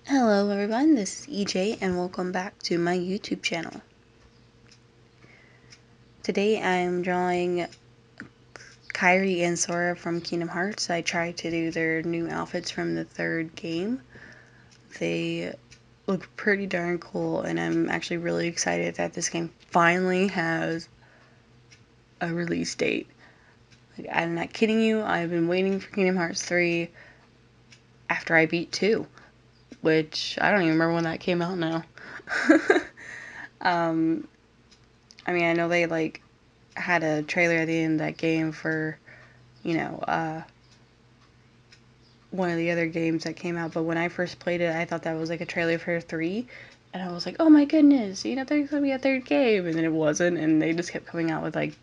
Hello everyone, this is EJ and welcome back to my YouTube channel. Today I'm drawing Kairi and Sora from Kingdom Hearts. I tried to do their new outfits from the third game. They look pretty darn cool and I'm actually really excited that this game finally has a release date. Like, I'm not kidding you, I've been waiting for Kingdom Hearts 3 after I beat 2, which I don't even remember when that came out now. I mean, I know they had a trailer at the end of that game for, one of the other games that came out, but when I first played it, I thought that was like a trailer for 3, and I was like, oh my goodness, there's gonna be a third game, and then it wasn't, and they just kept coming out with like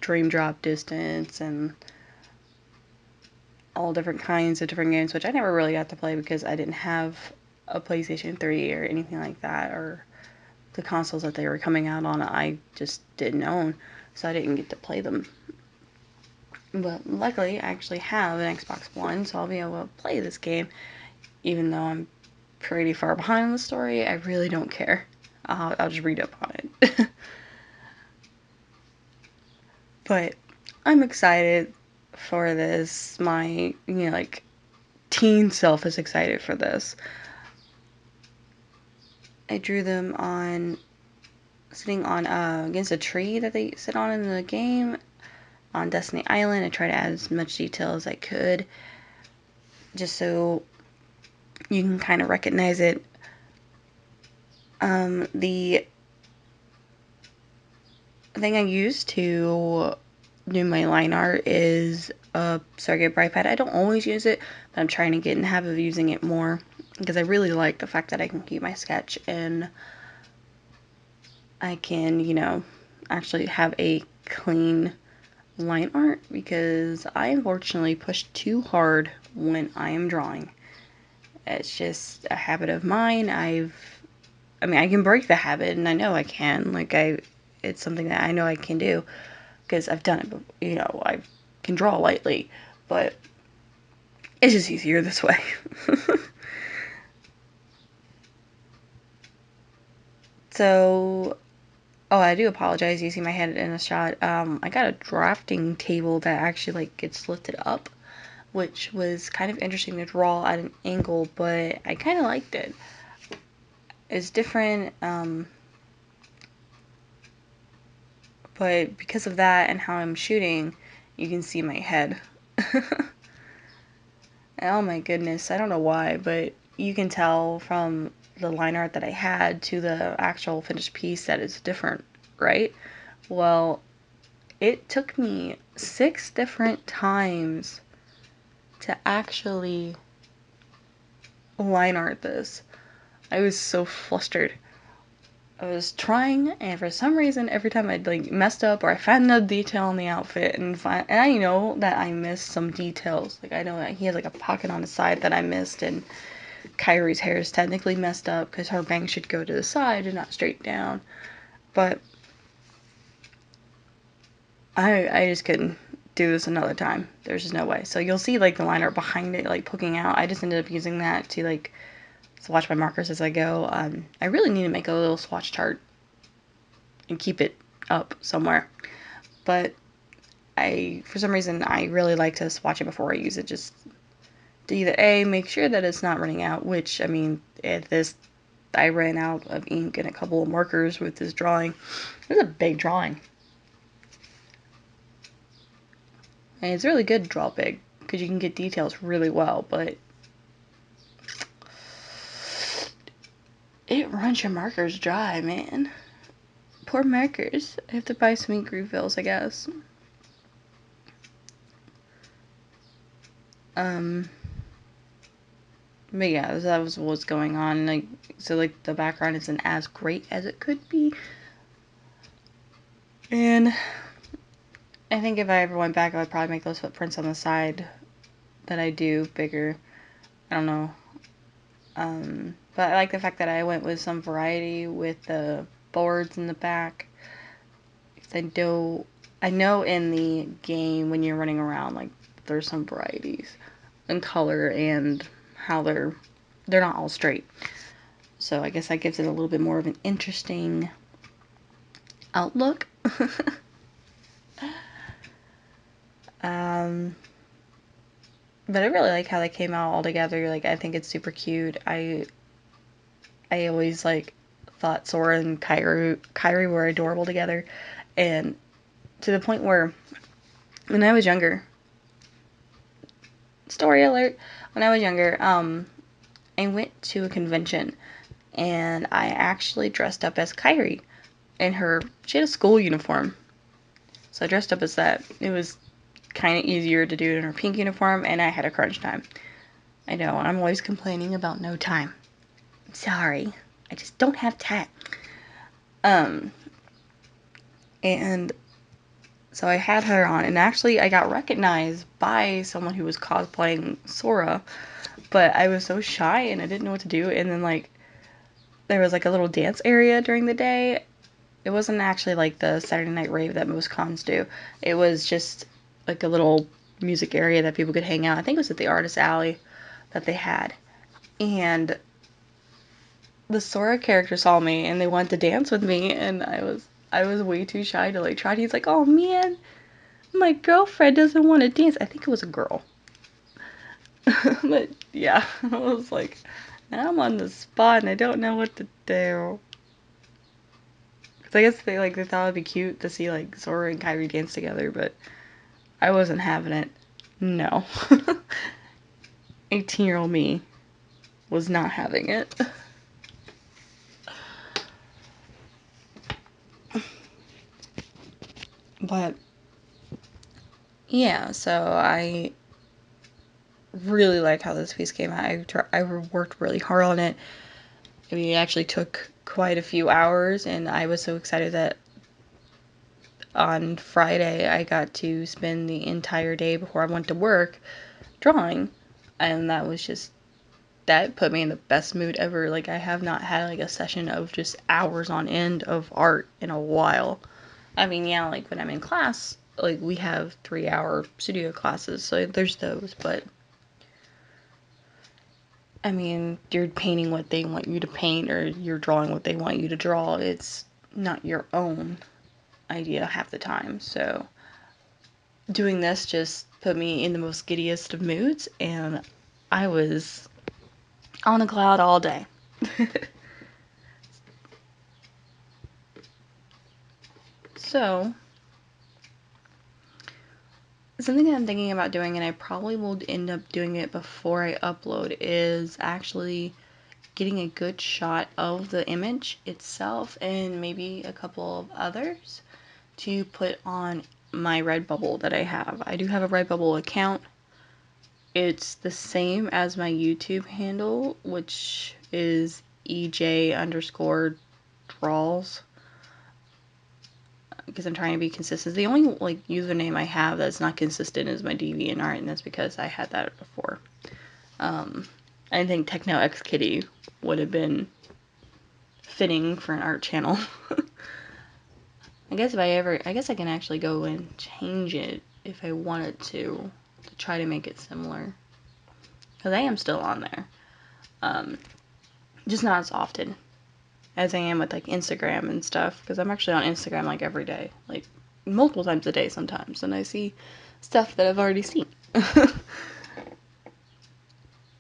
Dream Drop Distance and all different kinds of different games, which I never really got to play because I didn't have a PlayStation 3 or anything like that, or the consoles that they were coming out on, I just didn't own, so I didn't get to play them. But luckily, I actually have an Xbox One, so I'll be able to play this game. Even though I'm pretty far behind on the story, I really don't care. I'll just read up on it. But I'm excited for this. My, teen self is excited for this. I drew them on sitting on against a tree that they sit on in the game on Destiny Island. I tried to add as much detail as I could, just so you can kind of recognize it. The thing I use to do my line art is a Stargate Bright Pad. I don't always use it, but I'm trying to get in the habit of using it more because I really like the fact that I can keep my sketch and I can, actually have a clean line art because I unfortunately push too hard when I am drawing. It's just a habit of mine. I can break the habit, and I know I can. It's something that I know I can do because I've done it. I can draw lightly, but it's just easier this way. So, I do apologize. You see my head in a shot. I got a drafting table that actually gets lifted up, which was kind of interesting to draw at an angle, but I kind of liked it. It's different, but because of that and how I'm shooting, you can see my head. Oh my goodness, I don't know why, but you can tell from the line art that I had to the actual finished piece that it's different, right? Well, it took me 6 different times to actually line art this. I was so flustered. I was trying, and for some reason, every time I'd messed up or I found a detail on the outfit, and I know that I missed some details. I know that he has a pocket on his side that I missed, and Kairi's hair is technically messed up because her bangs should go to the side and not straight down. But I just couldn't do this another time. There's just no way. So you'll see the line art behind it poking out. I just ended up using that to swatch my markers as I go. I really need to make a little swatch chart and keep it up somewhere. But for some reason, I really like to swatch it before I use it, just to either A, make sure that it's not running out, which, I ran out of ink and a couple of markers with this drawing. It was a big drawing. And it's really good to draw big, because you can get details really well, but it runs your markers dry, man. Poor markers. I have to buy some ink refills, I guess. But yeah, that was what's going on. The background isn't as great as it could be. And I think if I ever went back, I would probably make those footprints on the side that I do bigger. I don't know. But I like the fact that I went with some variety with the boards in the back. I know in the game when you're running around, there's some varieties in color and how they're they're not all straight. So I guess that gives it a little bit more of an interesting outlook. But I really like how they came out all together. Like, I think it's super cute. I always, like, thought Sora and Kairi were adorable together. And to the point where, when I was younger, story alert, when I was younger, I went to a convention, and I actually dressed up as Kairi. She had a school uniform. So I dressed up as that. It was kind of easier to do it in her pink uniform, and I had a crunch time. I know, I'm always complaining about no time. I'm sorry. I just don't have time. And so I had her on, and actually I got recognized by someone who was cosplaying Sora, but I was so shy and I didn't know what to do, and then, like, there was, like, a little dance area during the day. It wasn't actually like the Saturday night rave that most cons do. It was just like a little music area that people could hang out. I think it was at the Artist Alley that they had. And the Sora character saw me and they wanted to dance with me, and I was way too shy to, like, try. He's like, "Oh man, my girlfriend doesn't want to dance." I think it was a girl. But yeah, I was like, now I'm on the spot and I don't know what to do. Cause I guess they thought it'd be cute to see, like, Sora and Kairi dance together, but I wasn't having it. No. 18-year-old me was not having it. But yeah, so I really like how this piece came out. I worked really hard on it. I mean, it actually took quite a few hours, and I was so excited that on Friday I got to spend the entire day before I went to work drawing, and that put me in the best mood ever. Like, I have not had, like, a session of just hours on end of art in a while. I mean, yeah, like, when I'm in class, like, we have 3-hour studio classes, so there's those, but I mean, you're painting what they want you to paint, or you're drawing what they want you to draw. It's not your own idea half the time, so doing this just put me in the most giddiest of moods, and I was on a cloud all day. So, something that I'm thinking about doing, and I probably will end up doing it before I upload, is actually getting a good shot of the image itself and maybe a couple of others to put on my Redbubble that I have. I do have a Redbubble account. It's the same as my YouTube handle, which is EJ_draws. Because I'm trying to be consistent. The only, like, username I have that's not consistent is my Deviantart, and that's because I had that before. I think Techno X Kitty would have been fitting for an art channel. I guess I can actually go and change it if I wanted to try to make it similar. Because I am still on there. Just not as often as I am with, like, Instagram and stuff. Because I'm actually on Instagram, like, every day. Like, multiple times a day sometimes. And I see stuff that I've already seen.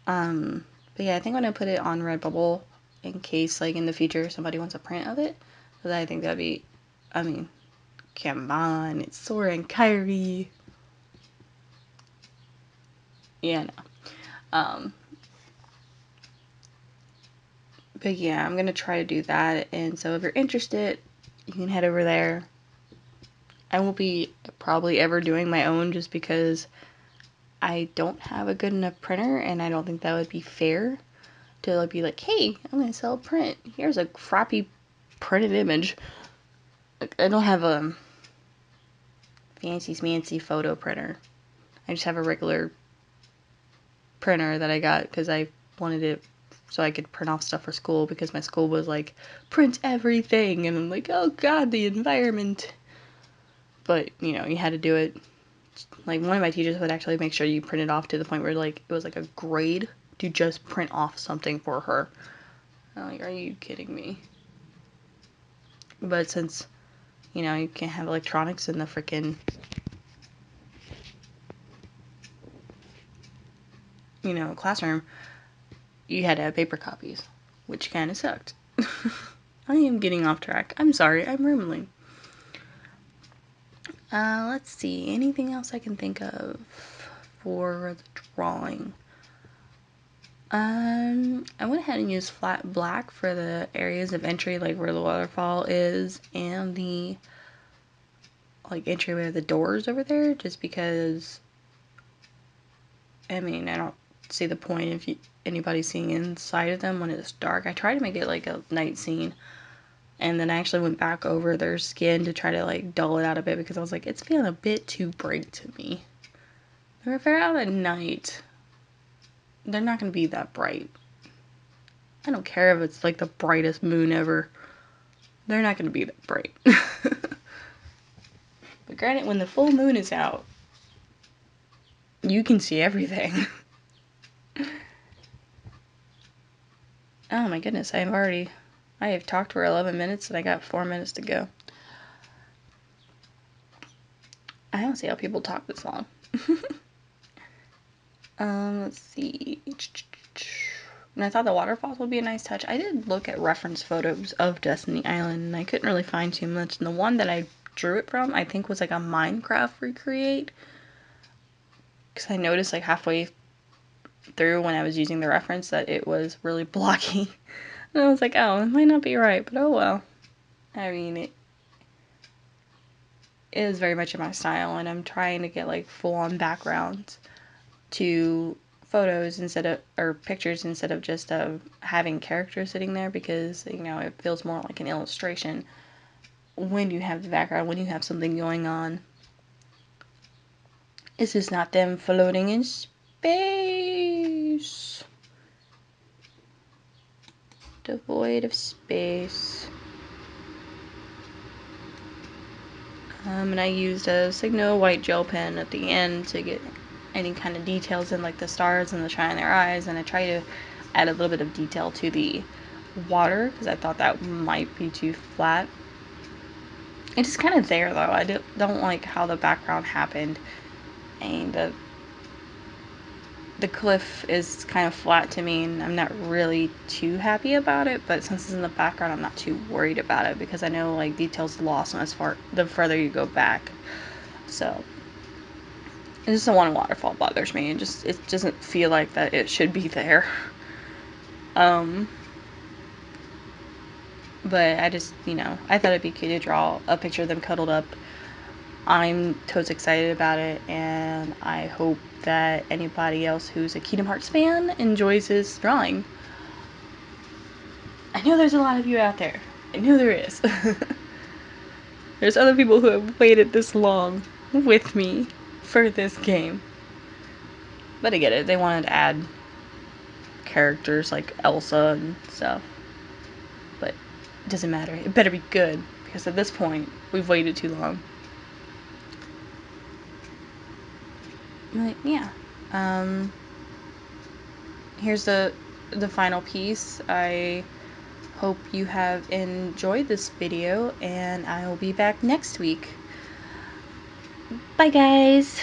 But yeah, I think I'm gonna put it on Redbubble in case, like, in the future somebody wants a print of it. Because I think that'd be, I mean, come on, it's Sora and Kairi. Yeah, no. But yeah, I'm gonna try to do that, and so if you're interested, you can head over there. I won't be probably ever doing my own just because I don't have a good enough printer, and I don't think that would be fair to, like, be like, hey, I'm gonna sell a print. Here's a crappy printed image. Like, I don't have a fancy smancy photo printer. I just have a regular printer that I got because I wanted it so I could print off stuff for school, because my school was like, print everything, and I'm like, oh god, the environment. But, you know, you had to do it. Like, one of my teachers would actually make sure you print it off to the point where, like, it was like a grade to just print off something for her. Like, are you kidding me? But since, you know, you can't have electronics in the freaking, you know, classroom, you had to have paper copies, which kind of sucked. I am getting off track. I'm sorry, I'm rambling. Let's see, anything else I can think of for the drawing? I went ahead and used flat black for the areas of entry, like where the waterfall is, and the, like, entryway of the doors over there, just because, I mean, I don't see the point if anybody's seeing inside of them when it's dark. I tried to make it like a night scene, and then I actually went back over their skin to try to, like, dull it out a bit, because I was like, it's feeling a bit too bright to me. If they're out at night, they're not going to be that bright. I don't care if it's like the brightest moon ever. They're not going to be that bright. But granted, when the full moon is out, you can see everything. Oh my goodness, I have talked for 11 minutes and I got 4 minutes to go. I don't see how people talk this long. Let's see. And I thought the waterfalls would be a nice touch. I did look at reference photos of Destiny Island, and I couldn't really find too much. And the one that I drew it from, I think, was like a Minecraft recreate. Because I noticed like halfway through when I was using the reference that it was really blocky. And I was like, oh, it might not be right, but oh well. I mean, it is very much in my style, and I'm trying to get like full-on backgrounds to photos instead of, or pictures instead of just having characters sitting there, because, you know, it feels more like an illustration when you have the background, when you have something going on. It's just not them floating in space. Devoid of space. And I used a Signo white gel pen at the end to get any kind of details in, like the stars and the shine in their eyes, and I try to add a little bit of detail to the water because I thought that might be too flat. It's kind of there though. I don't like how the background happened, and the cliff is kind of flat to me, and I'm not really too happy about it, but since it's in the background, I'm not too worried about it because I know like details lost as far the further you go back. So it's just the one waterfall bothers me. It doesn't feel like that it should be there. But I just, you know, I thought it'd be cute to draw a picture of them cuddled up. I'm totes excited about it, and I hope that anybody else who's a Kingdom Hearts fan enjoys this drawing. I know there's a lot of you out there. I know there is. There's other people who have waited this long with me for this game. But I get it. They wanted to add characters like Elsa and stuff. But it doesn't matter. It better be good, because at this point, we've waited too long. But yeah. Here's the final piece. I hope you have enjoyed this video, and I will be back next week. Bye guys!